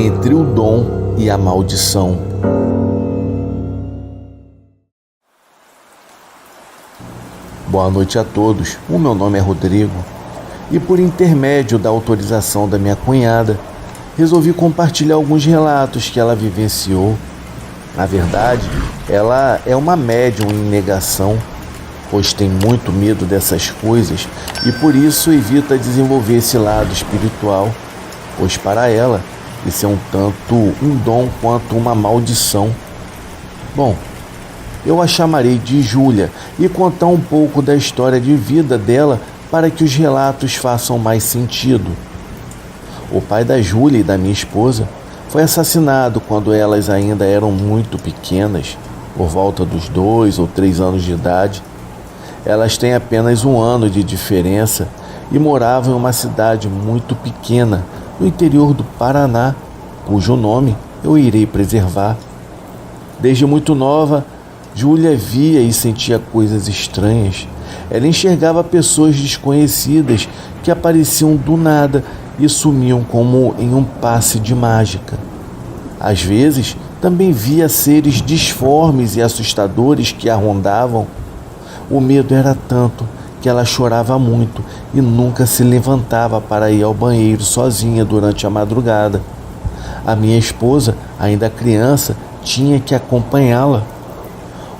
entre o dom e a maldição. Boa noite a todos, o meu nome é Rodrigo e por intermédio da autorização da minha cunhada, resolvi compartilhar alguns relatos que ela vivenciou. Na verdade, ela é uma médium em negação, pois tem muito medo dessas coisas e por isso evita desenvolver esse lado espiritual, pois para ela isso é tanto um dom quanto uma maldição. Bom, eu a chamarei de Júlia e contar um pouco da história de vida dela para que os relatos façam mais sentido. O pai da Júlia e da minha esposa foi assassinado quando elas ainda eram muito pequenas, por volta dos 2 ou 3 anos de idade. Elas têm apenas 1 ano de diferença e moravam em uma cidade muito pequena, no interior do Paraná, cujo nome eu irei preservar. Desde muito nova, Júlia via e sentia coisas estranhas. Ela enxergava pessoas desconhecidas que apareciam do nada e sumiam como em um passe de mágica. Às vezes, também via seres disformes e assustadores que a rondavam. O medo era tanto que ela chorava muito e nunca se levantava para ir ao banheiro sozinha durante a madrugada. A minha esposa, ainda criança, tinha que acompanhá-la.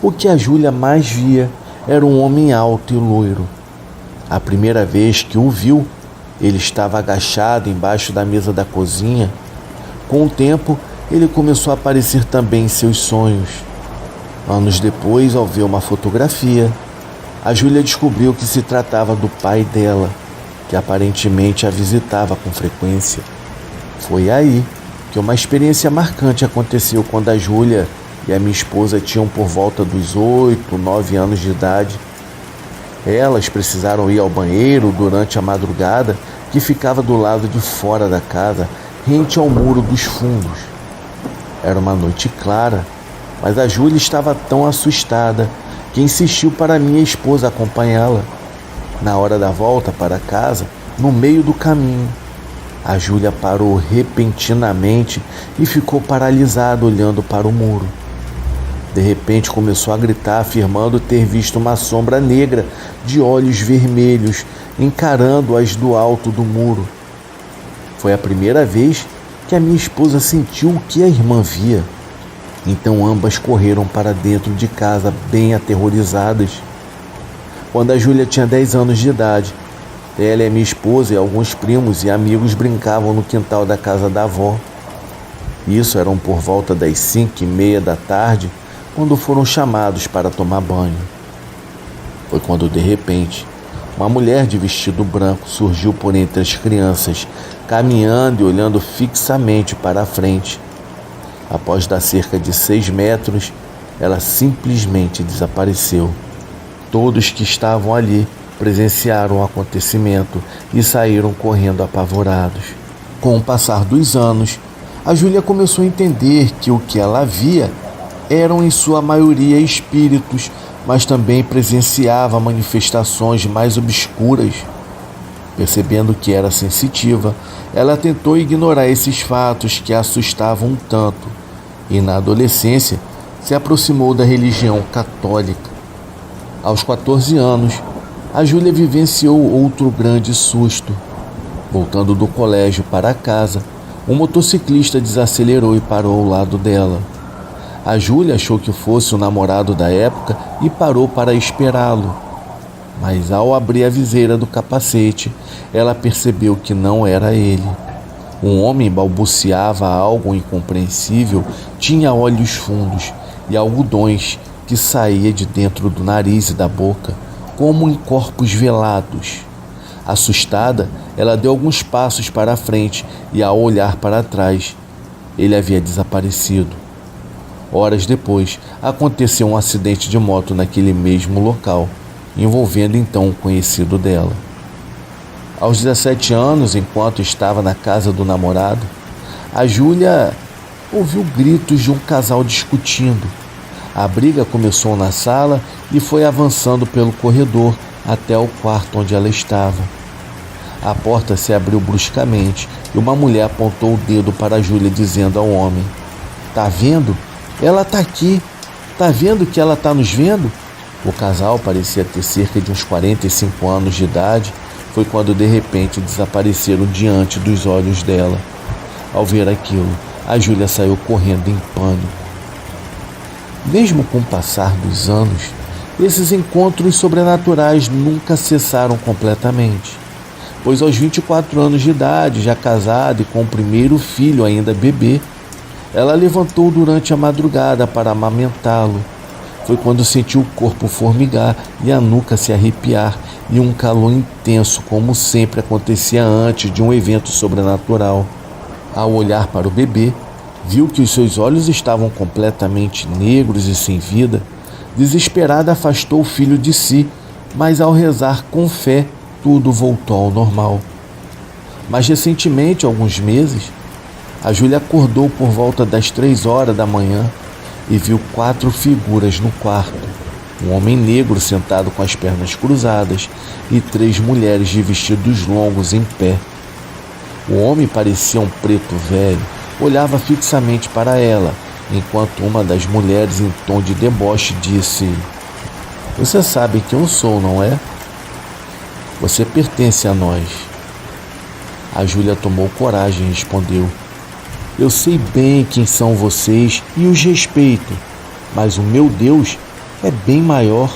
O que a Júlia mais via era um homem alto e loiro. A primeira vez que o viu, ele estava agachado embaixo da mesa da cozinha. Com o tempo, ele começou a aparecer também em seus sonhos. Anos depois, ao ver uma fotografia, a Júlia descobriu que se tratava do pai dela, que aparentemente a visitava com frequência. Foi aí que uma experiência marcante aconteceu quando a Júlia e a minha esposa tinham por volta dos 8, 9 anos de idade. Elas precisaram ir ao banheiro durante a madrugada, que ficava do lado de fora da casa, rente ao muro dos fundos. Era uma noite clara, mas a Júlia estava tão assustada que insistiu para minha esposa acompanhá-la. Na hora da volta para casa, no meio do caminho, a Júlia parou repentinamente e ficou paralisada olhando para o muro. De repente começou a gritar, afirmando ter visto uma sombra negra de olhos vermelhos encarando-as do alto do muro. Foi a primeira vez que a minha esposa sentiu o que a irmã via. Então ambas correram para dentro de casa bem aterrorizadas. Quando a Júlia tinha 10 anos de idade, ela e a minha esposa e alguns primos e amigos brincavam no quintal da casa da avó. Isso eram por volta das 5:30 da tarde, quando foram chamados para tomar banho. Foi quando, de repente, uma mulher de vestido branco surgiu por entre as crianças, caminhando e olhando fixamente para a frente. Após dar cerca de 6 metros, ela simplesmente desapareceu. Todos que estavam ali presenciaram o acontecimento e saíram correndo apavorados. Com o passar dos anos, a Júlia começou a entender que o que ela via eram em sua maioria espíritos, mas também presenciava manifestações mais obscuras. Percebendo que era sensitiva, ela tentou ignorar esses fatos que a assustavam um tanto e, na adolescência, se aproximou da religião católica. Aos 14 anos, a Júlia vivenciou outro grande susto. Voltando do colégio para casa, um motociclista desacelerou e parou ao lado dela. A Júlia achou que fosse o namorado da época e parou para esperá-lo. Mas ao abrir a viseira do capacete, ela percebeu que não era ele. Um homem balbuciava algo incompreensível, tinha olhos fundos e algodões que saía de dentro do nariz e da boca, como em corpos velados. Assustada, ela deu alguns passos para a frente e, ao olhar para trás, ele havia desaparecido. Horas depois, aconteceu um acidente de moto naquele mesmo local, envolvendo então um conhecido dela. Aos 17 anos, enquanto estava na casa do namorado, a Júlia ouviu gritos de um casal discutindo. A briga começou na sala e foi avançando pelo corredor até o quarto onde ela estava. A porta se abriu bruscamente e uma mulher apontou o dedo para Júlia, dizendo ao homem: "Tá vendo? Ela tá aqui. Tá vendo que ela tá nos vendo?" O casal parecia ter cerca de uns 45 anos de idade. Foi quando de repente desapareceram diante dos olhos dela. Ao ver aquilo, a Júlia saiu correndo em pânico. Mesmo com o passar dos anos, esses encontros sobrenaturais nunca cessaram completamente, pois aos 24 anos de idade, já casada e com o primeiro filho ainda bebê, ela levantou durante a madrugada para amamentá-lo. Foi quando sentiu o corpo formigar e a nuca se arrepiar e um calor intenso, como sempre acontecia antes de um evento sobrenatural. Ao olhar para o bebê, viu que os seus olhos estavam completamente negros e sem vida. Desesperada, afastou o filho de si, mas ao rezar com fé, tudo voltou ao normal. Mas recentemente, alguns meses, a Júlia acordou por volta das 3 horas da manhã e viu 4 figuras no quarto. Um homem negro sentado com as pernas cruzadas e 3 mulheres de vestidos longos em pé. O homem parecia um preto velho, olhava fixamente para ela, enquanto uma das mulheres, em tom de deboche, disse: "Você sabe quem eu sou, não é? Você pertence a nós." A Júlia tomou coragem e respondeu: "Eu sei bem quem são vocês e os respeito, mas o meu Deus é bem maior."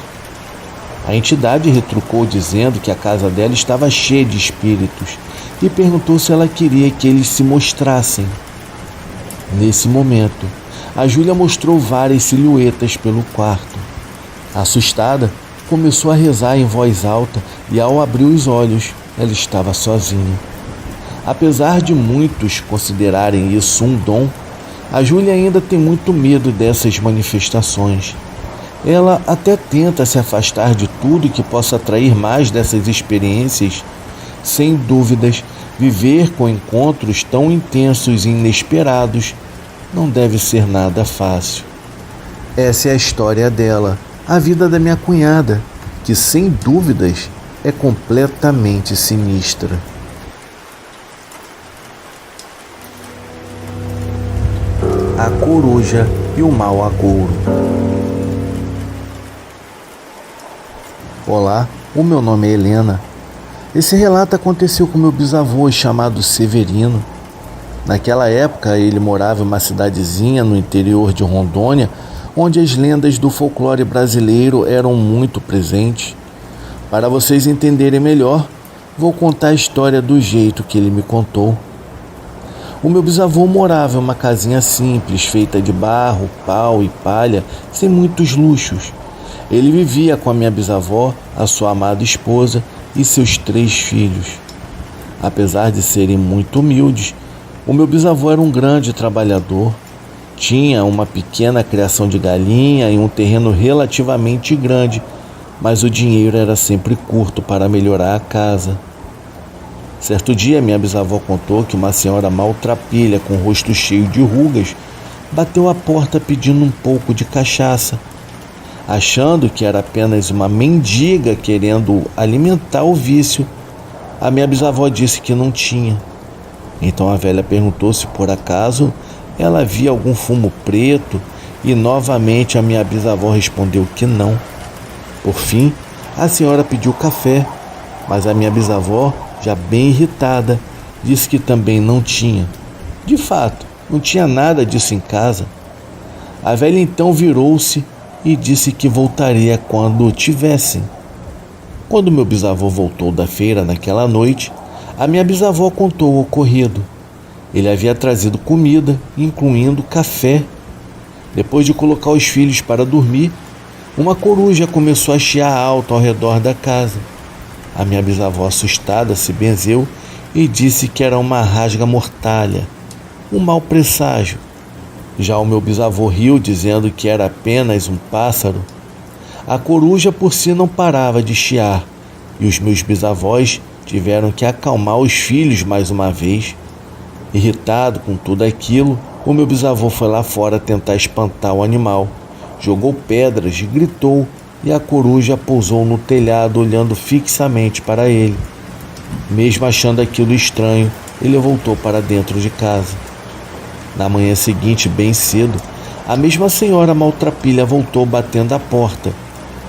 A entidade retrucou dizendo que a casa dela estava cheia de espíritos e perguntou se ela queria que eles se mostrassem. Nesse momento, a Júlia mostrou várias silhuetas pelo quarto. Assustada, começou a rezar em voz alta e, ao abrir os olhos, ela estava sozinha. Apesar de muitos considerarem isso um dom, a Júlia ainda tem muito medo dessas manifestações. Ela até tenta se afastar de tudo que possa atrair mais dessas experiências. Sem dúvidas, viver com encontros tão intensos e inesperados não deve ser nada fácil. Essa é a história dela, a vida da minha cunhada, que sem dúvidas é completamente sinistra. A coruja e o mau agouro. Olá, o meu nome é Helena. Esse relato aconteceu com meu bisavô chamado Severino. Naquela época ele morava em uma cidadezinha no interior de Rondônia, onde as lendas do folclore brasileiro eram muito presentes. Para vocês entenderem melhor, vou contar a história do jeito que ele me contou. O meu bisavô morava em uma casinha simples, feita de barro, pau e palha, sem muitos luxos. Ele vivia com a minha bisavó, a sua amada esposa e seus 3 filhos. Apesar de serem muito humildes, o meu bisavô era um grande trabalhador. Tinha uma pequena criação de galinha e um terreno relativamente grande, mas o dinheiro era sempre curto para melhorar a casa. Certo dia, minha bisavó contou que uma senhora maltrapilha, com o rosto cheio de rugas, bateu à porta pedindo um pouco de cachaça. Achando que era apenas uma mendiga querendo alimentar o vício, a minha bisavó disse que não tinha. Então a velha perguntou se por acaso ela via algum fumo preto e novamente a minha bisavó respondeu que não. Por fim, a senhora pediu café, mas a minha bisavó, já bem irritada, disse que também não tinha. De fato, não tinha nada disso em casa. A velha então virou-se e disse que voltaria quando tivessem. Quando meu bisavô voltou da feira naquela noite, a minha bisavó contou o ocorrido. Ele havia trazido comida, incluindo café. Depois de colocar os filhos para dormir, uma coruja começou a chiar alto ao redor da casa. A minha bisavó, assustada, se benzeu e disse que era uma rasga-mortalha, um mau presságio. Já o meu bisavô riu, dizendo que era apenas um pássaro. A coruja por si não parava de chiar, e os meus bisavós tiveram que acalmar os filhos mais uma vez. Irritado com tudo aquilo, o meu bisavô foi lá fora tentar espantar o animal. Jogou pedras, gritou, e a coruja pousou no telhado olhando fixamente para ele. Mesmo achando aquilo estranho, ele voltou para dentro de casa. Na manhã seguinte, bem cedo, a mesma senhora maltrapilha voltou batendo à porta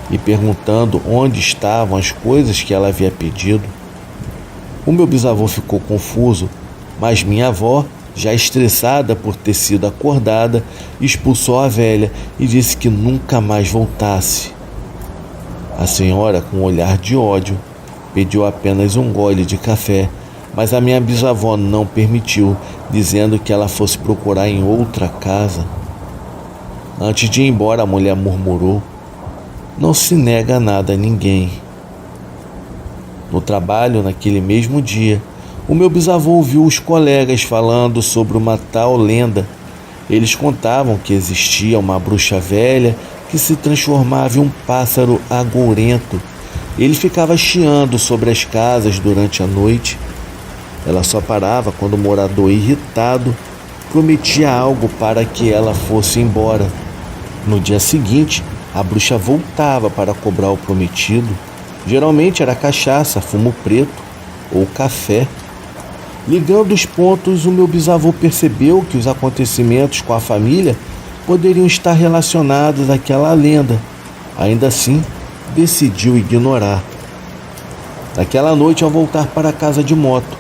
e perguntando onde estavam as coisas que ela havia pedido. O meu bisavô ficou confuso, mas minha avó, já estressada por ter sido acordada, expulsou a velha e disse que nunca mais voltasse. A senhora, com um olhar de ódio, pediu apenas um gole de café, mas a minha bisavó não permitiu, dizendo que ela fosse procurar em outra casa. Antes de ir embora, a mulher murmurou: "Não se nega nada a ninguém." No trabalho, naquele mesmo dia, o meu bisavô ouviu os colegas falando sobre uma tal lenda. Eles contavam que existia uma bruxa velha que se transformava em um pássaro agourento. Ele ficava chiando sobre as casas durante a noite. Ela só parava quando o morador, irritado, prometia algo para que ela fosse embora. No dia seguinte, a bruxa voltava para cobrar o prometido. Geralmente era cachaça, fumo preto ou café. Ligando os pontos, o meu bisavô percebeu que os acontecimentos com a família poderiam estar relacionados àquela lenda. Ainda assim, decidiu ignorar. Naquela noite, ao voltar para casa de moto,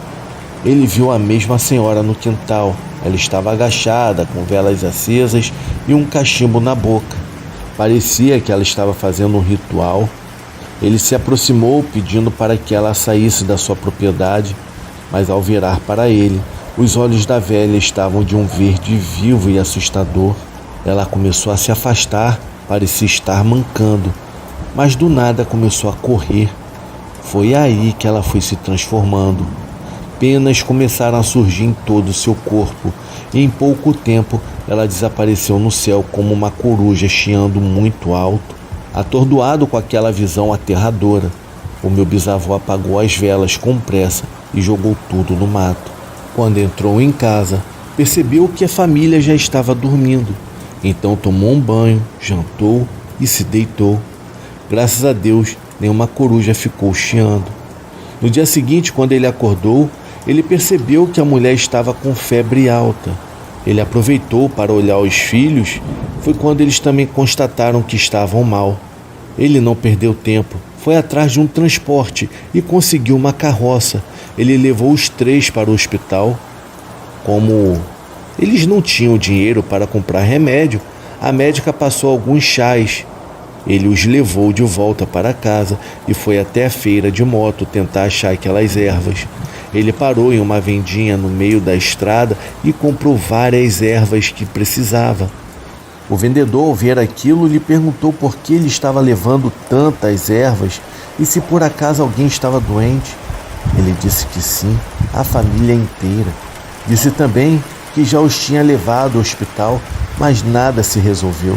ele viu a mesma senhora no quintal. Ela estava agachada, com velas acesas e um cachimbo na boca. Parecia que ela estava fazendo um ritual. Ele se aproximou, pedindo para que ela saísse da sua propriedade, mas ao virar para ele, os olhos da velha estavam de um verde vivo e assustador. Ela começou a se afastar, parecia estar mancando, mas do nada começou a correr. Foi aí que ela foi se transformando. Penas começaram a surgir em todo o seu corpo, e em pouco tempo ela desapareceu no céu como uma coruja chiando muito alto. Atordoado com aquela visão aterradora, o meu bisavô apagou as velas com pressa e jogou tudo no mato. Quando entrou em casa, percebeu que a família já estava dormindo. Então tomou um banho, jantou e se deitou. Graças a Deus, nenhuma coruja ficou chiando. No dia seguinte, quando ele acordou, ele percebeu que a mulher estava com febre alta. Ele aproveitou para olhar os filhos. Foi quando eles também constataram que estavam mal. Ele não perdeu tempo. Foi atrás de um transporte e conseguiu uma carroça. Ele levou os três para o hospital. Como eles não tinham dinheiro para comprar remédio, a médica passou alguns chás. Ele os levou de volta para casa e foi até a feira de moto tentar achar aquelas ervas. Ele parou em uma vendinha no meio da estrada e comprou várias ervas que precisava. O vendedor, ao ver aquilo, lhe perguntou por que ele estava levando tantas ervas e se por acaso alguém estava doente. Ele disse que sim, a família inteira. Disse também que já os tinha levado ao hospital, mas nada se resolveu.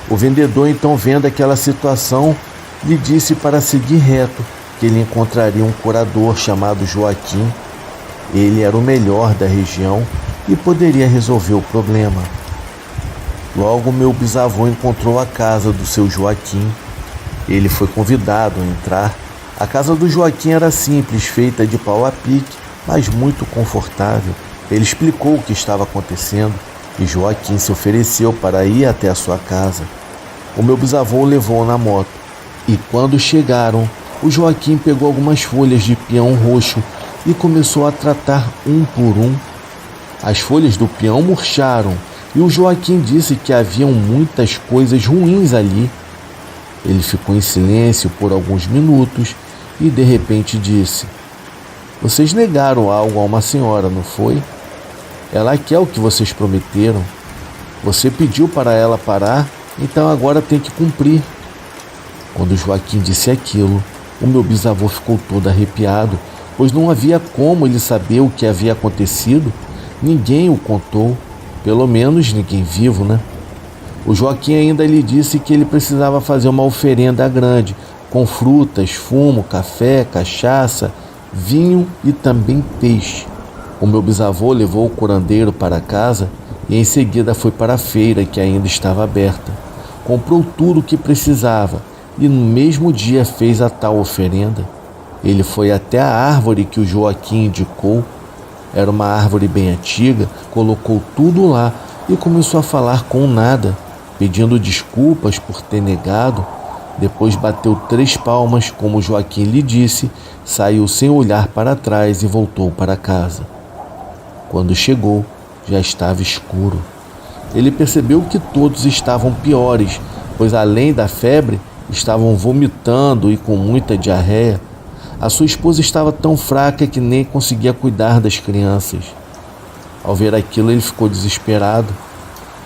O vendedor, então, vendo aquela situação, lhe disse para seguir reto, que ele encontraria um curador chamado Joaquim. Ele era o melhor da região e poderia resolver o problema. Logo, meu bisavô encontrou a casa do seu Joaquim. Ele foi convidado a entrar. A casa do Joaquim era simples, feita de pau a pique, mas muito confortável. Ele explicou o que estava acontecendo e Joaquim se ofereceu para ir até a sua casa. O meu bisavô o levou na moto e quando chegaram, o Joaquim pegou algumas folhas de peão roxo e começou a tratar um por um. As folhas do peão murcharam e o Joaquim disse que haviam muitas coisas ruins ali. Ele ficou em silêncio por alguns minutos e de repente disse: "Vocês negaram algo a uma senhora, não foi? Ela quer o que vocês prometeram. Você pediu para ela parar, então agora tem que cumprir." Quando Joaquim disse aquilo, o meu bisavô ficou todo arrepiado, pois não havia como ele saber o que havia acontecido. Ninguém o contou, pelo menos ninguém vivo, né? O Joaquim ainda lhe disse que ele precisava fazer uma oferenda grande, com frutas, fumo, café, cachaça, vinho e também peixe. O meu bisavô levou o curandeiro para casa e em seguida foi para a feira que ainda estava aberta. Comprou tudo o que precisava e no mesmo dia fez a tal oferenda. Ele foi até a árvore que o Joaquim indicou. Era uma árvore bem antiga, colocou tudo lá e começou a falar com o nada, pedindo desculpas por ter negado. Depois bateu 3 palmas, como Joaquim lhe disse, saiu sem olhar para trás e voltou para casa. Quando chegou, já estava escuro. Ele percebeu que todos estavam piores, pois além da febre, estavam vomitando e com muita diarreia. A sua esposa estava tão fraca que nem conseguia cuidar das crianças. Ao ver aquilo, ele ficou desesperado.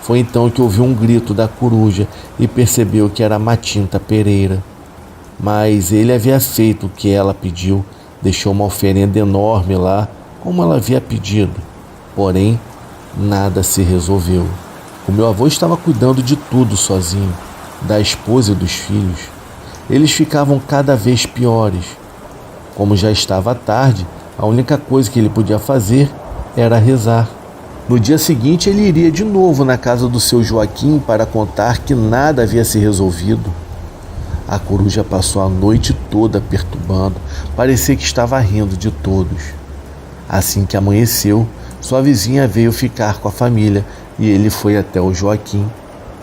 Foi então que ouviu um grito da coruja e percebeu que era Matinta Pereira. Mas ele havia feito o que ela pediu, deixou uma oferenda enorme lá, como ela havia pedido. Porém, nada se resolveu. O meu avô estava cuidando de tudo sozinho, da esposa e dos filhos. Eles ficavam cada vez piores. Como já estava tarde, a única coisa que ele podia fazer era rezar. No dia seguinte, ele iria de novo na casa do seu Joaquim para contar que nada havia se resolvido. A coruja passou a noite toda perturbando, parecia que estava rindo de todos. Assim que amanheceu, sua vizinha veio ficar com a família e ele foi até o Joaquim.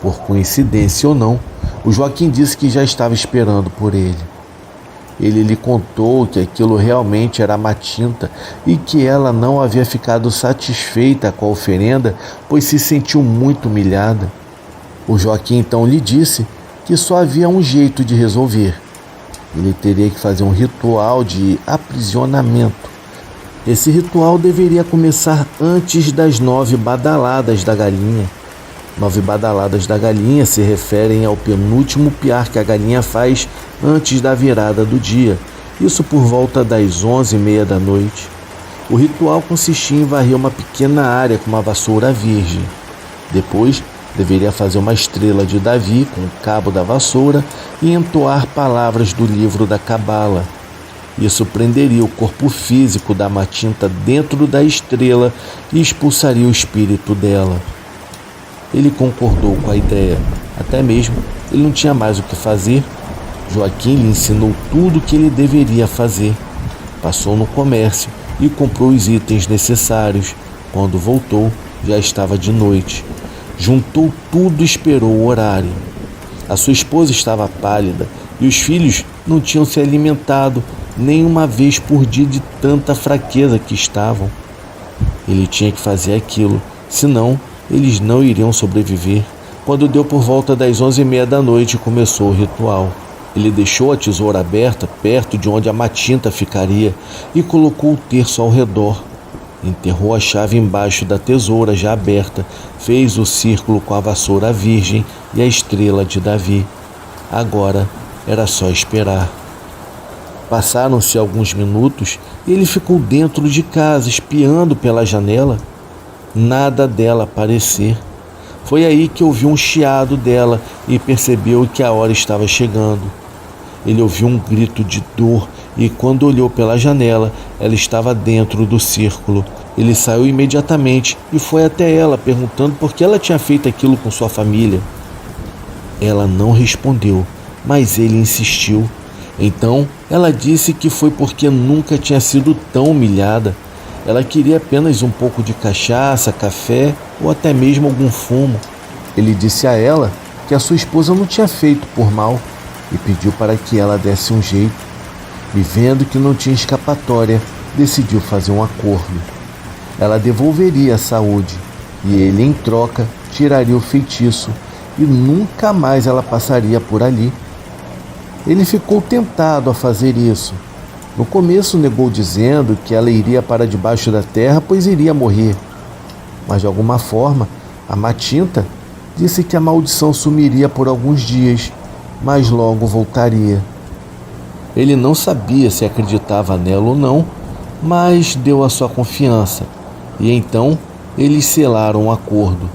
Por coincidência ou não, o Joaquim disse que já estava esperando por ele. Ele lhe contou que aquilo realmente era a Matinta e que ela não havia ficado satisfeita com a oferenda, pois se sentiu muito humilhada. O Joaquim então lhe disse que só havia um jeito de resolver. Ele teria que fazer um ritual de aprisionamento. Esse ritual deveria começar antes das 9 badaladas da galinha. 9 badaladas da galinha se referem ao penúltimo piar que a galinha faz antes da virada do dia, isso por volta das 11h30 da noite. O ritual consistia em varrer uma pequena área com uma vassoura virgem. Depois, deveria fazer uma estrela de Davi com o cabo da vassoura e entoar palavras do livro da Cabala. Isso prenderia o corpo físico da Matinta dentro da estrela e expulsaria o espírito dela. Ele concordou com a ideia, até mesmo ele não tinha mais o que fazer. Joaquim lhe ensinou tudo o que ele deveria fazer. Passou no comércio e comprou os itens necessários. Quando voltou, já estava de noite. Juntou tudo e esperou o horário. A sua esposa estava pálida e os filhos não tinham se alimentado nem uma vez por dia de tanta fraqueza que estavam. Ele tinha que fazer aquilo, senão eles não iriam sobreviver. Quando deu por volta das 11h30 da noite, começou o ritual. Ele deixou a tesoura aberta perto de onde a Matinta ficaria e colocou o terço ao redor. Enterrou a chave embaixo da tesoura já aberta, fez o círculo com a vassoura virgem e a estrela de Davi. Agora era só esperar. Passaram-se alguns minutos e ele ficou dentro de casa, espiando pela janela. Nada dela aparecer. Foi aí que ouviu um chiado dela e percebeu que a hora estava chegando. Ele ouviu um grito de dor e quando olhou pela janela, ela estava dentro do círculo. Ele saiu imediatamente e foi até ela, perguntando por que ela tinha feito aquilo com sua família. Ela não respondeu, mas ele insistiu. Então, ela disse que foi porque nunca tinha sido tão humilhada. Ela queria apenas um pouco de cachaça, café ou até mesmo algum fumo. Ele disse a ela que a sua esposa não tinha feito por mal e pediu para que ela desse um jeito. E vendo que não tinha escapatória, decidiu fazer um acordo. Ela devolveria a saúde e ele, em troca, tiraria o feitiço e nunca mais ela passaria por ali. Ele ficou tentado a fazer isso. No começo negou, dizendo que ela iria para debaixo da terra, pois iria morrer. Mas de alguma forma, a Matinta disse que a maldição sumiria por alguns dias, mas logo voltaria. Ele não sabia se acreditava nela ou não, mas deu a sua confiança. E então eles selaram um acordo.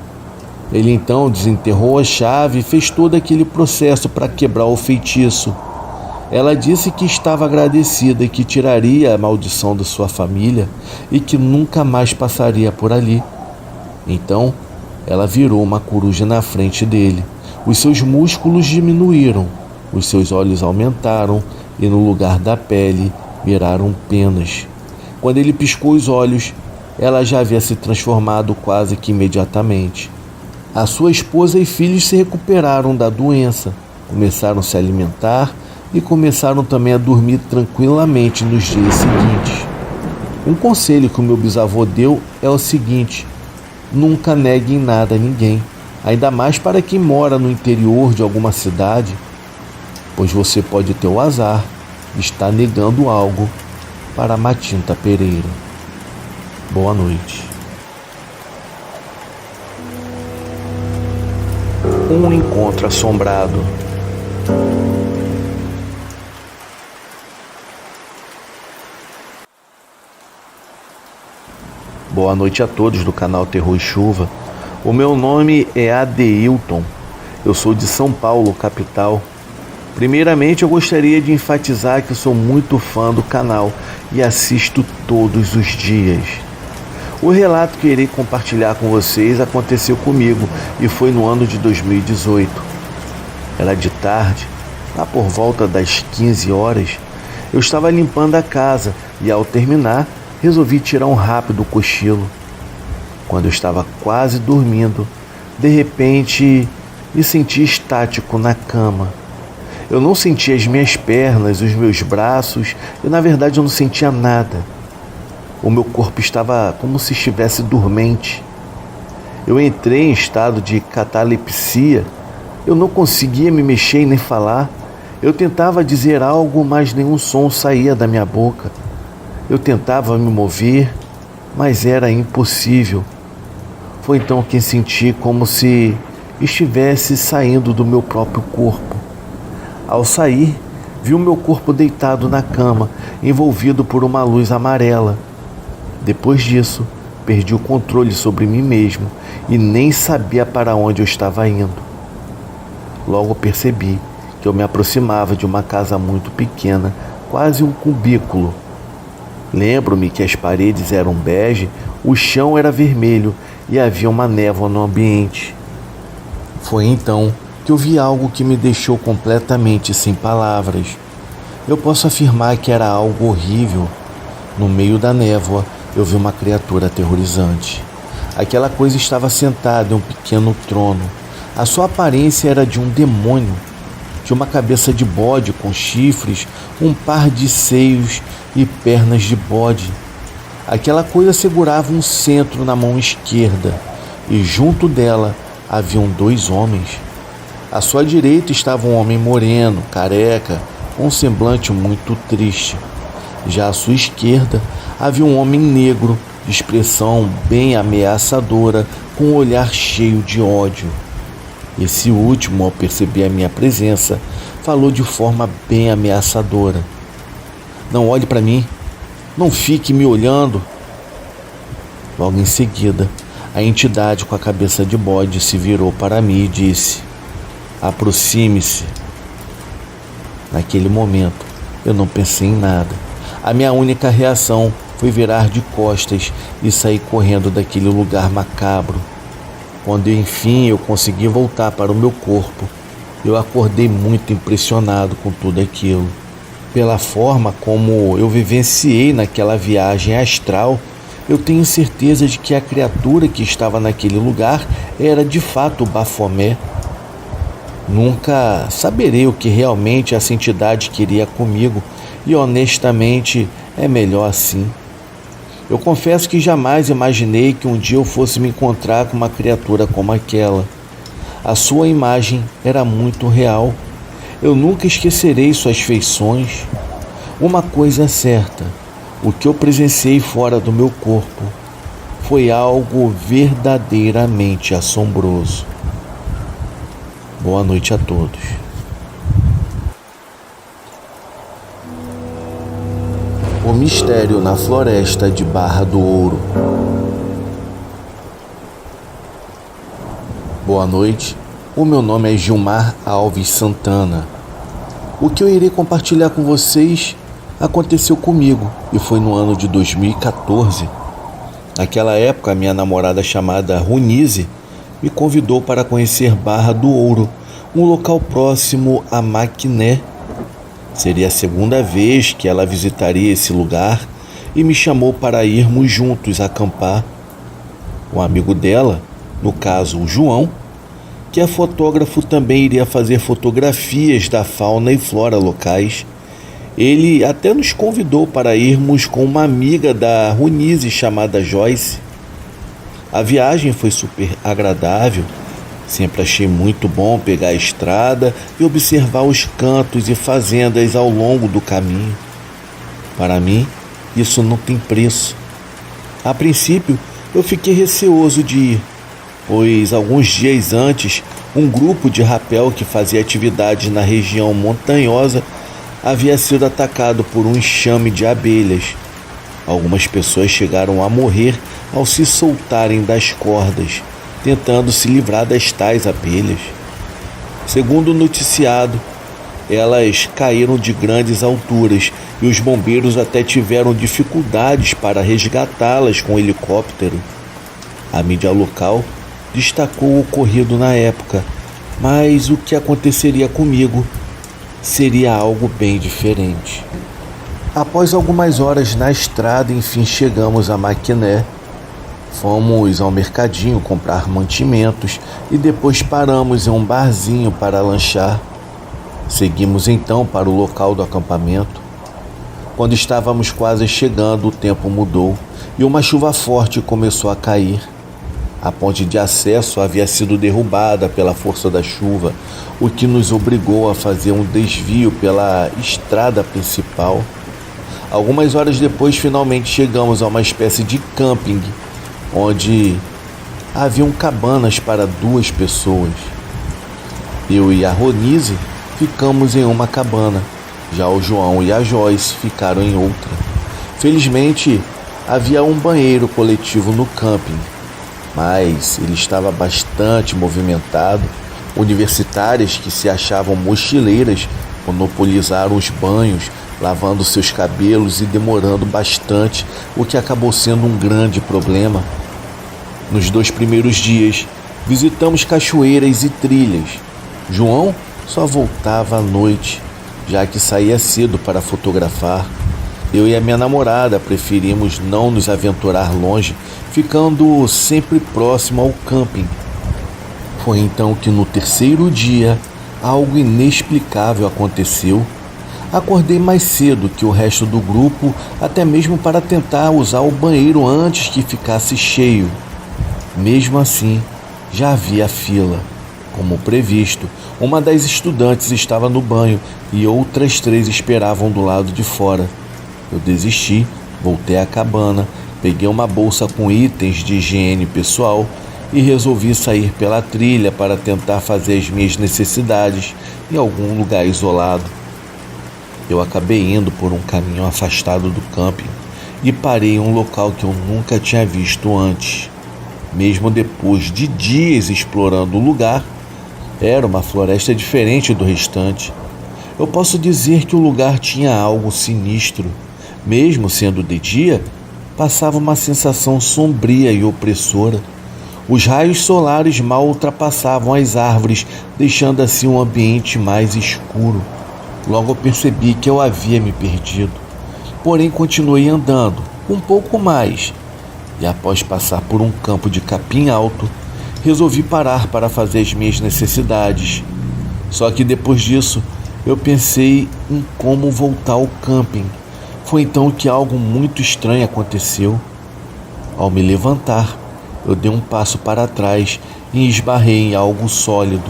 Ele então desenterrou a chave e fez todo aquele processo para quebrar o feitiço. Ela disse que estava agradecida e que tiraria a maldição da sua família e que nunca mais passaria por ali. Então, ela virou uma coruja na frente dele. Os seus músculos diminuíram, os seus olhos aumentaram e no lugar da pele viraram penas. Quando ele piscou os olhos, ela já havia se transformado quase que imediatamente. A sua esposa e filhos se recuperaram da doença, começaram a se alimentar e começaram também a dormir tranquilamente nos dias seguintes. Um conselho que o meu bisavô deu é o seguinte: nunca negue nada a ninguém, ainda mais para quem mora no interior de alguma cidade, pois você pode ter o azar de estar negando algo para Matinta Pereira. Boa noite. Um encontro assombrado. Boa noite a todos do canal Terror e Chuva. O meu nome é Adeilton. Eu sou de São Paulo, capital. Primeiramente, eu gostaria de enfatizar que eu sou muito fã do canal e assisto todos os dias. O relato que irei compartilhar com vocês aconteceu comigo e foi no ano de 2018. Era de tarde, lá por volta das 15 horas, eu estava limpando a casa e, ao terminar, resolvi tirar um rápido cochilo. Quando eu estava quase dormindo, de repente me senti estático na cama. Eu não sentia as minhas pernas, os meus braços, na verdade eu não sentia nada. O meu corpo estava como se estivesse dormente. Eu entrei em estado de catalepsia. Eu não conseguia me mexer e nem falar. Eu tentava dizer algo, mas nenhum som saía da minha boca. Eu tentava me mover, mas era impossível. Foi então que senti como se estivesse saindo do meu próprio corpo. Ao sair, vi o meu corpo deitado na cama, envolvido por uma luz amarela. Depois disso, perdi o controle sobre mim mesmo e nem sabia para onde eu estava indo. Logo percebi que eu me aproximava de uma casa muito pequena, quase um cubículo. Lembro-me que as paredes eram bege, o chão era vermelho e havia uma névoa no ambiente. Foi então que eu vi algo que me deixou completamente sem palavras. Eu posso afirmar que era algo horrível. No meio da névoa, eu vi uma criatura aterrorizante. Aquela coisa estava sentada em um pequeno trono. A sua aparência era de um demônio. Tinha uma cabeça de bode com chifres, um par de seios e pernas de bode. Aquela coisa segurava um cetro na mão esquerda e junto dela haviam 2 homens. À sua direita estava um homem moreno, careca, com um semblante muito triste. Já à sua esquerda havia um homem negro, de expressão bem ameaçadora, com um olhar cheio de ódio. Esse último, ao perceber a minha presença, falou de forma bem ameaçadora: "Não olhe para mim, não fique me olhando." Logo em seguida, a entidade com a cabeça de bode se virou para mim e disse: "Aproxime-se." Naquele momento, eu não pensei em nada. A minha única reação foi virar de costas e sair correndo daquele lugar macabro. Quando enfim eu consegui voltar para o meu corpo, eu acordei muito impressionado com tudo aquilo. Pela forma como eu vivenciei naquela viagem astral, eu tenho certeza de que a criatura que estava naquele lugar era de fato o Bafomé. Nunca saberei o que realmente essa entidade queria comigo e honestamente é melhor assim. Eu confesso que jamais imaginei que um dia eu fosse me encontrar com uma criatura como aquela. A sua imagem era muito real. Eu nunca esquecerei suas feições. Uma coisa é certa: o que eu presenciei fora do meu corpo foi algo verdadeiramente assombroso. Boa noite a todos. O mistério na floresta de Barra do Ouro. Boa noite, o meu nome é Gilmar Alves Santana. O que eu irei compartilhar com vocês aconteceu comigo e foi no ano de 2014. Naquela época, a minha namorada chamada Runize me convidou para conhecer Barra do Ouro, um local próximo a Maquiné. Seria a segunda vez que ela visitaria esse lugar e me chamou para irmos juntos acampar. Um amigo dela, no caso o João, que é fotógrafo, também iria fazer fotografias da fauna e flora locais. Ele até nos convidou para irmos com uma amiga da Runise chamada Joyce. A viagem foi super agradável. Sempre achei muito bom pegar a estrada e observar os cantos e fazendas ao longo do caminho. Para mim, isso não tem preço. A princípio, eu fiquei receoso de ir, pois alguns dias antes, um grupo de rapel que fazia atividades na região montanhosa havia sido atacado por um enxame de abelhas. Algumas pessoas chegaram a morrer ao se soltarem das cordas, tentando se livrar das tais abelhas. Segundo o noticiado, elas caíram de grandes alturas e os bombeiros até tiveram dificuldades para resgatá-las com helicóptero. A mídia local destacou o ocorrido na época, mas o que aconteceria comigo seria algo bem diferente. Após algumas horas na estrada, enfim chegamos a Maquiné. Fomos ao mercadinho comprar mantimentos e depois paramos em um barzinho para lanchar. Seguimos então para o local do acampamento. Quando estávamos quase chegando, o tempo mudou e uma chuva forte começou a cair. A ponte de acesso havia sido derrubada pela força da chuva, o que nos obrigou a fazer um desvio pela estrada principal. Algumas horas depois, finalmente chegamos a uma espécie de camping, onde haviam cabanas para 2 pessoas. Eu e a Ronise ficamos em uma cabana, já o João e a Joyce ficaram em outra. Felizmente, havia um banheiro coletivo no camping, mas ele estava bastante movimentado. Universitárias que se achavam mochileiras monopolizaram os banhos, lavando seus cabelos e demorando bastante, o que acabou sendo um grande problema. Nos 2 primeiros dias, visitamos cachoeiras e trilhas. João só voltava à noite, já que saía cedo para fotografar. Eu e a minha namorada preferimos não nos aventurar longe, ficando sempre próximo ao camping. Foi então que no 3º dia, algo inexplicável aconteceu. Acordei mais cedo que o resto do grupo, até mesmo para tentar usar o banheiro antes que ficasse cheio. Mesmo assim, já havia fila. Como previsto, uma das estudantes estava no banho e outras 3 esperavam do lado de fora. Eu desisti, voltei à cabana, peguei uma bolsa com itens de higiene pessoal e resolvi sair pela trilha para tentar fazer as minhas necessidades em algum lugar isolado. Eu acabei indo por um caminho afastado do camping e parei em um local que eu nunca tinha visto antes. Mesmo depois de dias explorando o lugar, era uma floresta diferente do restante. Eu posso dizer que o lugar tinha algo sinistro. Mesmo sendo de dia, passava uma sensação sombria e opressora. Os raios solares mal ultrapassavam as árvores, deixando assim um ambiente mais escuro. Logo eu percebi que eu havia me perdido. Porém, continuei andando, um pouco mais. E após passar por um campo de capim alto, resolvi parar para fazer as minhas necessidades. Só que depois disso, eu pensei em como voltar ao camping. Foi então que algo muito estranho aconteceu. Ao me levantar, eu dei um passo para trás e esbarrei em algo sólido.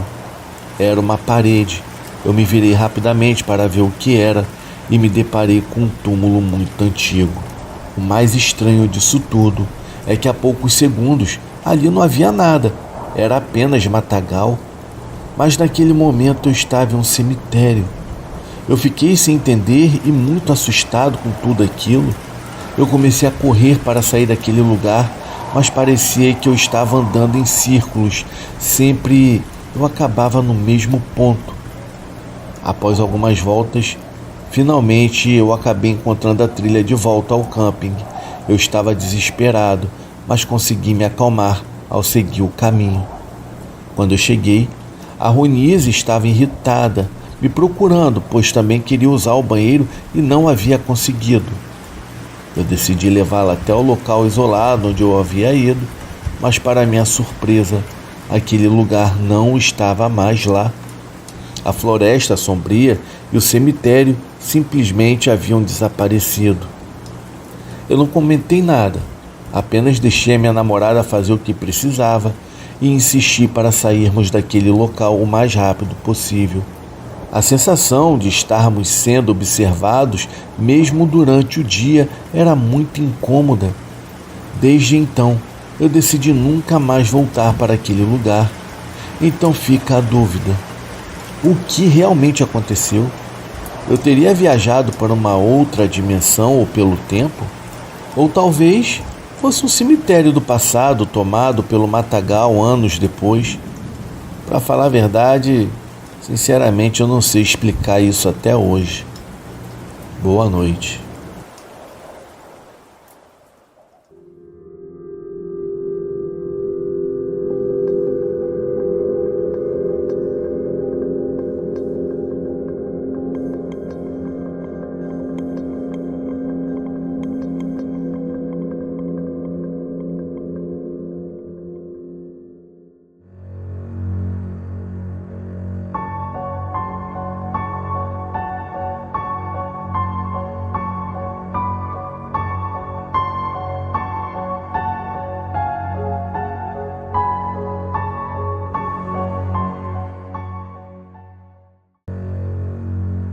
Era uma parede. Eu me virei rapidamente para ver o que era e me deparei com um túmulo muito antigo. O mais estranho disso tudo é que há poucos segundos ali não havia nada, era apenas matagal. Mas naquele momento eu estava em um cemitério. Eu fiquei sem entender e muito assustado com tudo aquilo. Eu comecei a correr para sair daquele lugar, mas parecia que eu estava andando em círculos. Sempre eu acabava no mesmo ponto. Após algumas voltas, finalmente eu acabei encontrando a trilha de volta ao camping. Eu estava desesperado, mas consegui me acalmar ao seguir o caminho. Quando eu cheguei, a Ronise estava irritada, me procurando, pois também queria usar o banheiro e não havia conseguido. Eu decidi levá-la até o local isolado onde eu havia ido, mas para minha surpresa, aquele lugar não estava mais lá. A floresta sombria e o cemitério simplesmente haviam desaparecido. Eu não comentei nada, apenas deixei a minha namorada fazer o que precisava e insisti para sairmos daquele local o mais rápido possível. A sensação de estarmos sendo observados, mesmo durante o dia, era muito incômoda. Desde então, eu decidi nunca mais voltar para aquele lugar. Então fica a dúvida: o que realmente aconteceu? Eu teria viajado para uma outra dimensão ou pelo tempo? Ou talvez fosse um cemitério do passado tomado pelo matagal anos depois? Para falar a verdade, sinceramente eu não sei explicar isso até hoje. Boa noite.